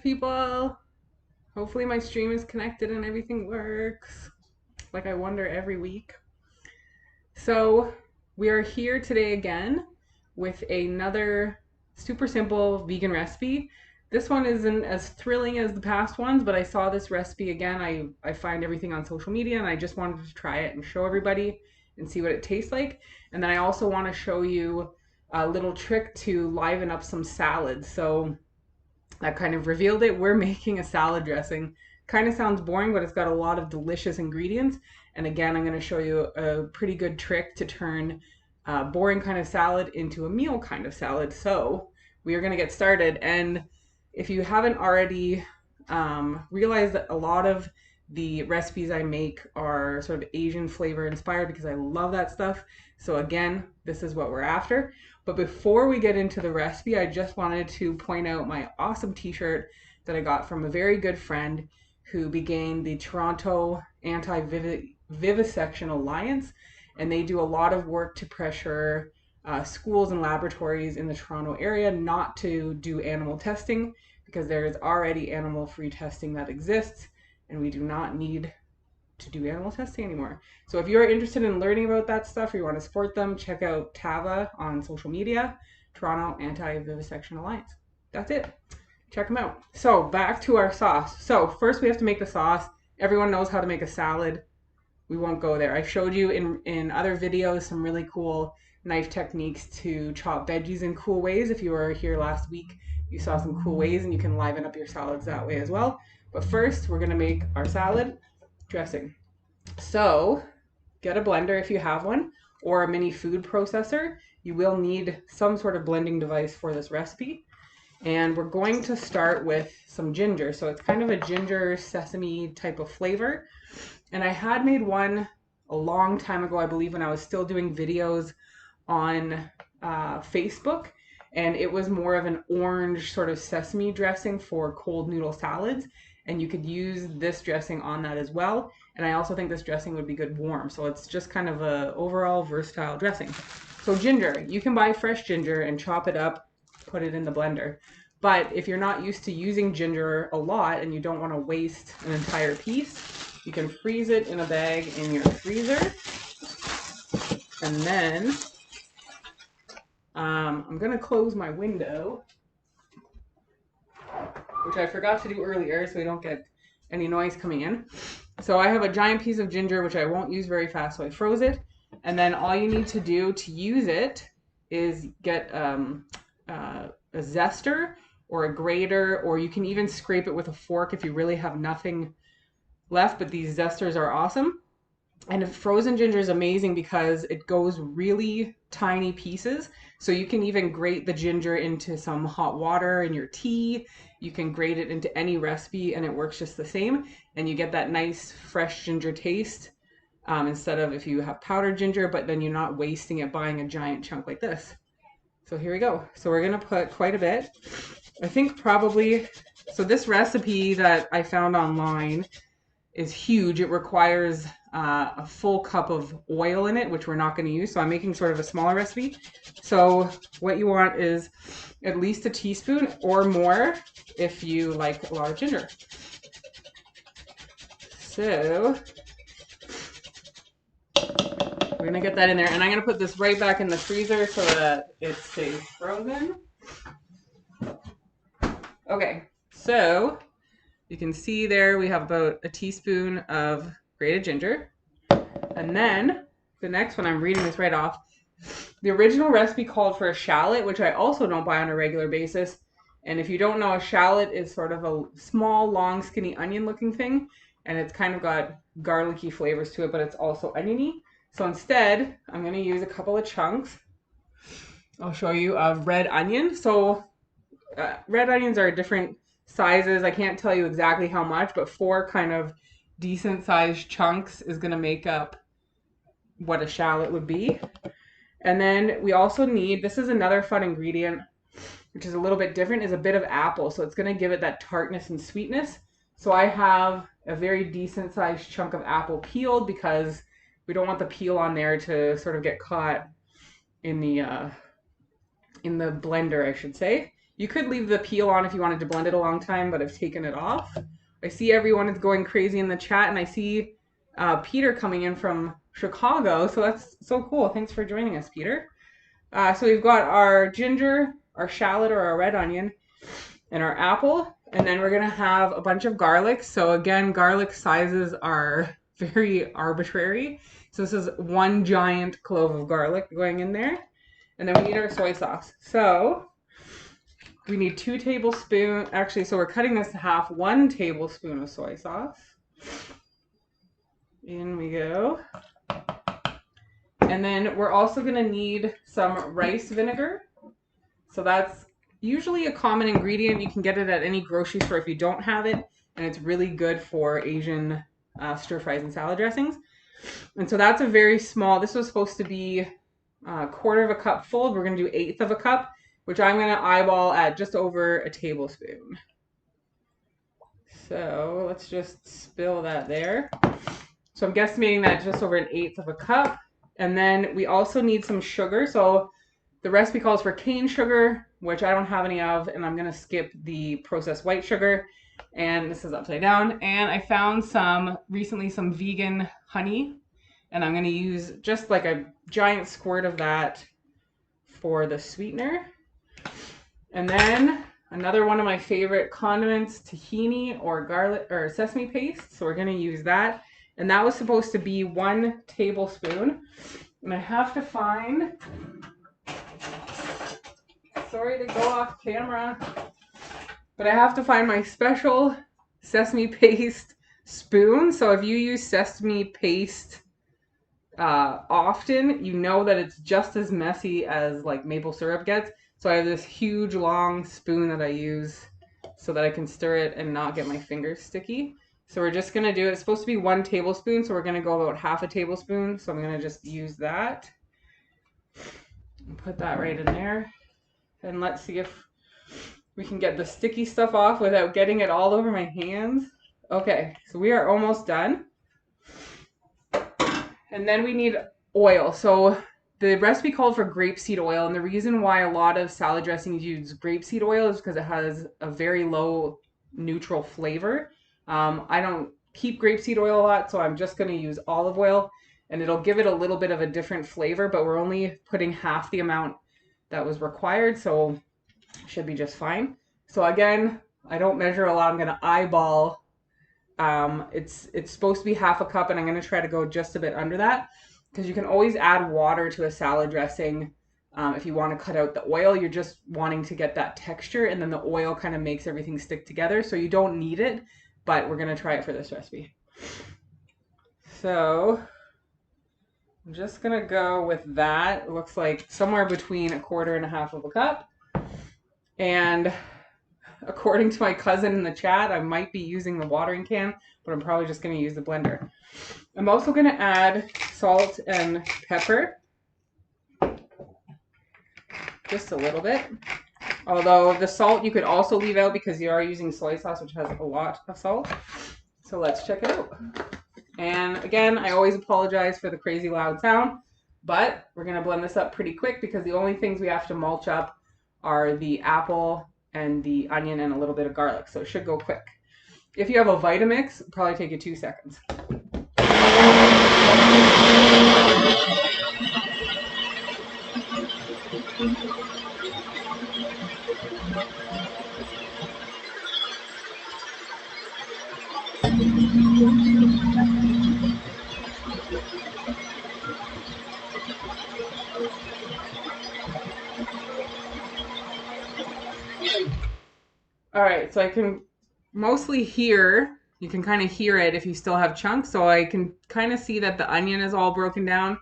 people. Hopefully my stream is connected and everything works. Like I wonder every week. So we are here today again with another super simple vegan recipe. This one isn't as thrilling as the past ones, but I saw this recipe again. I find everything on social media and I just wanted to try it and show everybody and see what it tastes like. And then I also want to show you a little trick to liven up some salads. So that kind of revealed it. We're making a salad dressing. Kind of sounds boring, but it's got a lot of delicious ingredients. And again, I'm going to show you a pretty good trick to turn a boring kind of salad into a meal kind of salad. So we are going to get started. And if you haven't already realized that a lot of the recipes I make are sort of Asian flavor inspired because I love that stuff. So again, this is what we're after. But before we get into the recipe, I just wanted to point out my awesome t-shirt that I got from a very good friend who began the Toronto Anti-Vivisection Alliance. And they do a lot of work to pressure schools and laboratories in the Toronto area not to do animal testing because there is already animal-free testing that exists and we do not need to do animal testing anymore. So if you're interested in learning about that stuff or you want to support them, check out TAVA on social media, Toronto Anti-Vivisection Alliance. That's it. Check them out. So back to our sauce. So first we have to make the sauce. Everyone knows how to make a salad. We won't go there. I showed you in other videos some really cool knife techniques to chop veggies in cool ways. If you were here last week, you saw some cool ways and you can liven up your salads that way as well. But first, we're going to make our salad dressing. So get a blender if you have one or a mini food processor. You will need some sort of blending device for this recipe. And we're going to start with some ginger. So it's kind of a ginger sesame type of flavor. And I had made one a long time ago, I believe, when I was still doing videos on Facebook. And it was more of an orange sort of sesame dressing for cold noodle salads. And you could use this dressing on that as well. And I also think this dressing would be good warm. So it's just kind of a overall versatile dressing. So ginger, you can buy fresh ginger and chop it up, put it in the blender. But if you're not used to using ginger a lot and you don't want to waste an entire piece, you can freeze it in a bag in your freezer. And then I'm going to close my window, which I forgot to do earlier so we don't get any noise coming in. So I have a giant piece of ginger, which I won't use very fast, so I froze it. And then all you need to do to use it is get a zester or a grater, or you can even scrape it with a fork if you really have nothing left, but these zesters are awesome. And frozen ginger is amazing because it goes really tiny pieces. So you can even grate the ginger into some hot water in your tea. You can grate it into any recipe and it works just the same. And you get that nice fresh ginger taste instead of if you have powdered ginger, but then you're not wasting it buying a giant chunk like this. So here we go. So we're going to put quite a bit. I think probably, so this recipe that I found online is huge. It requires a full cup of oil in it, which we're not going to use. So I'm making sort of a smaller recipe. So what you want is at least a teaspoon or more if you like a lot of ginger. So we're going to get that in there. And I'm going to put this right back in the freezer so that it stays frozen. Okay, so you can see there we have about a teaspoon of grated ginger. And then the next one, I'm reading this right off. The original recipe called for a shallot, which I also don't buy on a regular basis. And if you don't know, a shallot is sort of a small, long, skinny onion looking thing. And it's kind of got garlicky flavors to it, but it's also oniony. So instead, I'm going to use a couple of chunks. I'll show you of red onion. So red onions are different sizes. I can't tell you exactly how much, but 4 kind of decent sized chunks is going to make up what a shallot would be. And then we also need, this is another fun ingredient, which is a little bit different, is a bit of apple. So it's going to give it that tartness and sweetness. So I have a very decent sized chunk of apple peeled because we don't want the peel on there to sort of get caught in the blender, I should say. You could leave the peel on if you wanted to blend it a long time, but I've taken it off. I see everyone is going crazy in the chat, and I see Peter coming in from Chicago, so that's so cool. Thanks for joining us, Peter. So we've got our ginger, our shallot or our red onion, and our apple, and then we're gonna have a bunch of garlic. So again, garlic sizes are very arbitrary. So this is one giant clove of garlic going in there, and then we need our soy sauce. So we need 2 tablespoons. Actually, so we're cutting this to half. 1 tablespoon of soy sauce. In we go. And then we're also going to need some rice vinegar. So that's usually a common ingredient. You can get it at any grocery store if you don't have it. And it's really good for Asian stir fries and salad dressings. And so that's a very small, this was supposed to be a quarter of a cup full. We're going to do 1/8 of a cup, which I'm going to eyeball at just over a tablespoon. So let's just spill that there. So I'm guesstimating that just over 1/8 of a cup. And then we also need some sugar. So the recipe calls for cane sugar, which I don't have any of, and I'm going to skip the processed white sugar. And this is upside down. And I found recently some vegan honey, and I'm going to use just like a giant squirt of that for the sweetener. And then another one of my favorite condiments, tahini or garlic or sesame paste. So we're going to use that. And that was supposed to be 1 tablespoon. And I have to find, sorry to go off camera, but I have to find my special sesame paste spoon. So if you use sesame paste often, you know that it's just as messy as like maple syrup gets. So I have this huge long spoon that I use so that I can stir it and not get my fingers sticky. So we're just going to do, it's supposed to be 1 tablespoon, so we're going to go about half a tablespoon. So I'm going to just use that and put that right in there. And let's see if we can get the sticky stuff off without getting it all over my hands. Okay, so we are almost done. And then we need oil. So the recipe called for grapeseed oil, and the reason why a lot of salad dressings use grapeseed oil is because it has a very low neutral flavor. I don't keep grapeseed oil a lot, so I'm just going to use olive oil, and it'll give it a little bit of a different flavor, but we're only putting half the amount that was required, so it should be just fine. So again, I don't measure a lot. I'm going to eyeball. It's supposed to be half a cup, and I'm going to try to go just a bit under that, because you can always add water to a salad dressing. If you want to cut out the oil, you're just wanting to get that texture, and then the oil kind of makes everything stick together, so you don't need it. But we're going to try it for this recipe. So I'm just going to go with that. It looks like somewhere between 1/4 and 1/2 of a cup. And according to my cousin in the chat, I might be using the watering can, but I'm probably just going to use the blender. I'm also going to add salt and pepper. Just a little bit. Although the salt you could also leave out because you are using soy sauce, which has a lot of salt. So let's check it out. And again, I always apologize for the crazy loud sound, but we're going to blend this up pretty quick because the only things we have to mulch up are the apple and the onion and a little bit of garlic. So it should go quick. If you have a Vitamix, it'll probably take you 2 seconds. All right, so I can mostly hear, you can kind of hear it if you still have chunks. So I can kind of see that the onion is all broken down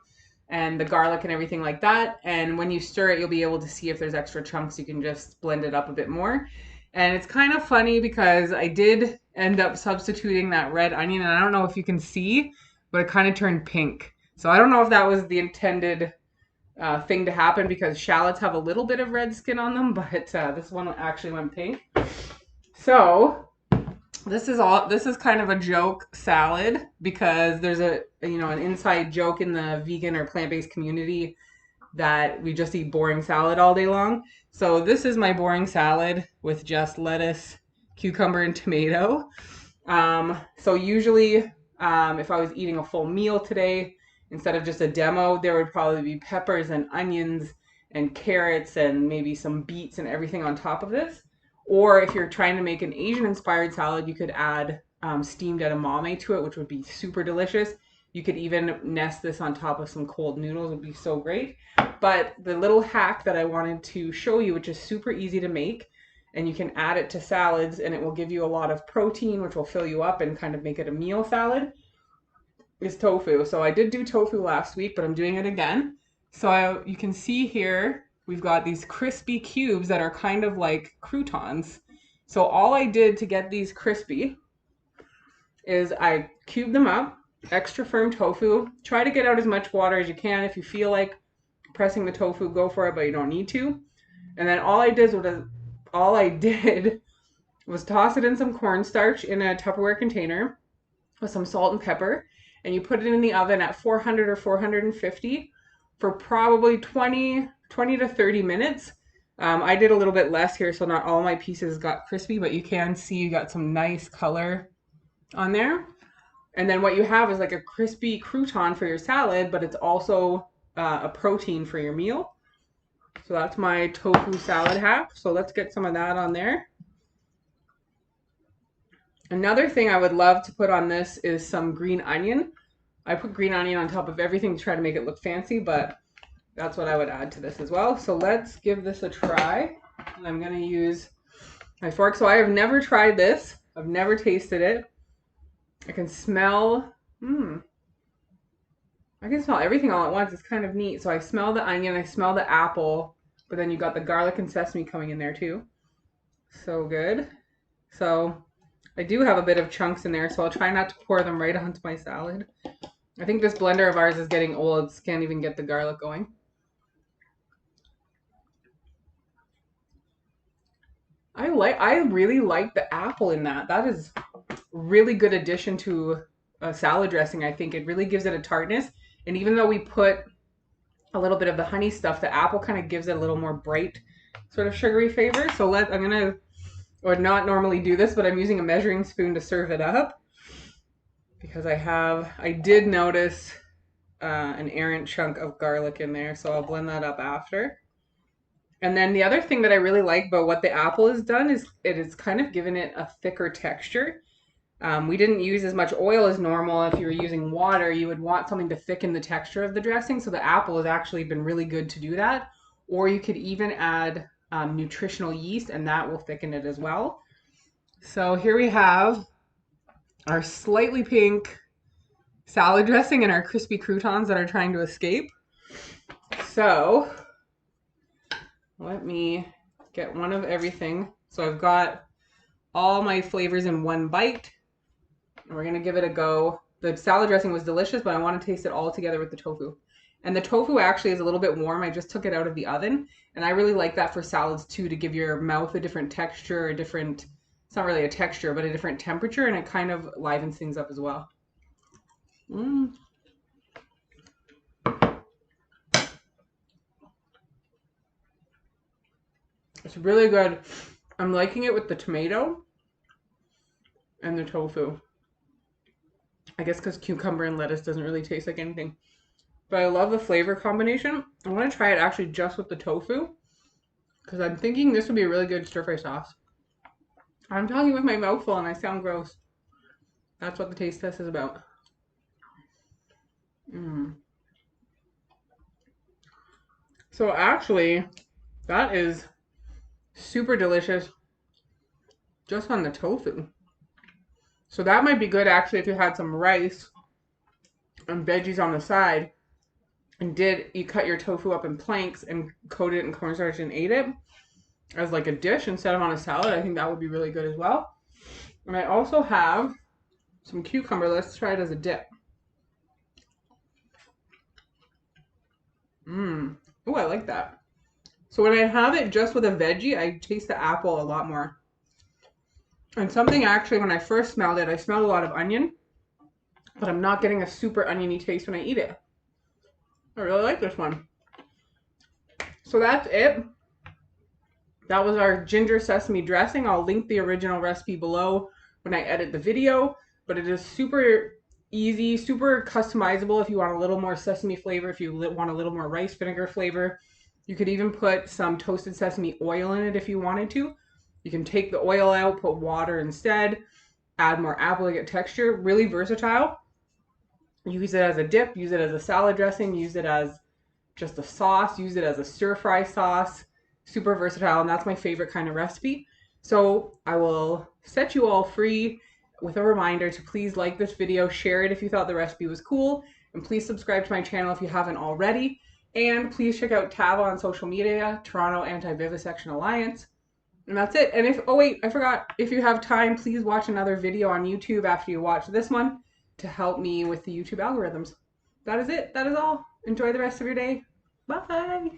and the garlic and everything like that. And when you stir it, you'll be able to see if there's extra chunks. You can just blend it up a bit more. And it's kind of funny because I did end up substituting that red onion, and I don't know if you can see, but it kind of turned pink. So I don't know if that was the intended thing to happen because shallots have a little bit of red skin on them, but this one actually went pink. So this is kind of a joke salad because there's an inside joke in the vegan or plant-based community that we just eat boring salad all day long. So this is my boring salad with just lettuce, cucumber, and tomato. So usually, if I was eating a full meal today, instead of just a demo, there would probably be peppers and onions and carrots and maybe some beets and everything on top of this. Or if you're trying to make an Asian inspired salad, you could add steamed edamame to it, which would be super delicious. You could even nest this on top of some cold noodles, it would be so great. But the little hack that I wanted to show you, which is super easy to make, and you can add it to salads and it will give you a lot of protein, which will fill you up and kind of make it a meal salad, is tofu. So I did do tofu last week, but I'm doing it again. So you can see here, we've got these crispy cubes that are kind of like croutons. So all I did to get these crispy is I cubed them up, extra firm tofu. Try to get out as much water as you can. If you feel like pressing the tofu, go for it, but you don't need to. And then all I did was toss it in some cornstarch in a Tupperware container with some salt and pepper, and you put it in the oven at 400 or 450 for probably 20 to 30 minutes. I did a little bit less here, so not all my pieces got crispy, but you can see you got some nice color on there. And then what you have is like a crispy crouton for your salad, but it's also a protein for your meal. So that's my tofu salad hack. So let's get some of that on there. Another thing I would love to put on this is some green onion. I put green onion on top of everything to try to make it look fancy, but that's what I would add to this as well. So let's give this a try. And I'm going to use my fork. So I have never tried this. I've never tasted it. I can smell, I can smell everything all at once. It's kind of neat. So I smell the onion, I smell the apple, but then you got the garlic and sesame coming in there too. So good. So I do have a bit of chunks in there, so I'll try not to pour them right onto my salad. I think this blender of ours is getting old. It can't even get the garlic going. I really like the apple in that. That is really good addition to a salad dressing. I think it really gives it a tartness. And even though we put a little bit of the honey stuff, the apple kind of gives it a little more bright sort of sugary flavor. So I'm gonna, or not normally do this, but I'm using a measuring spoon to serve it up because I did notice an errant chunk of garlic in there. So I'll blend that up after. And then the other thing that I really like about what the apple has done is it has kind of given it a thicker texture. We didn't use as much oil as normal. If you were using water, you would want something to thicken the texture of the dressing. So the apple has actually been really good to do that. Or you could even add nutritional yeast and that will thicken it as well. So here we have our slightly pink salad dressing and our crispy croutons that are trying to escape. So let me get one of everything. So I've got all my flavors in one bite. And we're going to give it a go. The salad dressing was delicious, but I want to taste it all together with the tofu. And the tofu actually is a little bit warm. I just took it out of the oven. And I really like that for salads too, to give your mouth a different texture, it's not really a texture, but a different temperature. And it kind of livens things up as well. It's really good. I'm liking it with the tomato and the tofu. I guess because cucumber and lettuce doesn't really taste like anything. But I love the flavor combination. I want to try it actually just with the tofu because I'm thinking this would be a really good stir-fry sauce. I'm talking with my mouth full and I sound gross. That's what the taste test is about. So actually, that is super delicious just on the tofu. So that might be good actually if you had some rice and veggies on the side and you cut your tofu up in planks and coat it in cornstarch and ate it as like a dish instead of on a salad. I think that would be really good as well. And I also have some cucumber. Let's try it as a dip. Oh, I like that. So when I have it just with a veggie, I taste the apple a lot more. And something actually, when I first smelled it, I smelled a lot of onion, but I'm not getting a super oniony taste when I eat it. I really like this one. So that's it. That was our ginger sesame dressing. I'll link the original recipe below when I edit the video, but it is super easy, super customizable if you want a little more sesame flavor, if you want a little more rice vinegar flavor. You could even put some toasted sesame oil in it if you wanted to. You can take the oil out, put water instead, add more apple to get texture. Really versatile. Use it as a dip, use it as a salad dressing, use it as just a sauce, use it as a stir fry sauce. Super versatile, and that's my favorite kind of recipe. So I will set you all free with a reminder to please like this video, share it if you thought the recipe was cool, and please subscribe to my channel if you haven't already. And please check out Tava on social media, Toronto Anti-Vivisection Alliance. And that's it. And if, oh wait, I forgot, if you have time, please watch another video on YouTube after you watch this one to help me with the YouTube algorithms. That is it. That is all. Enjoy the rest of your day. Bye.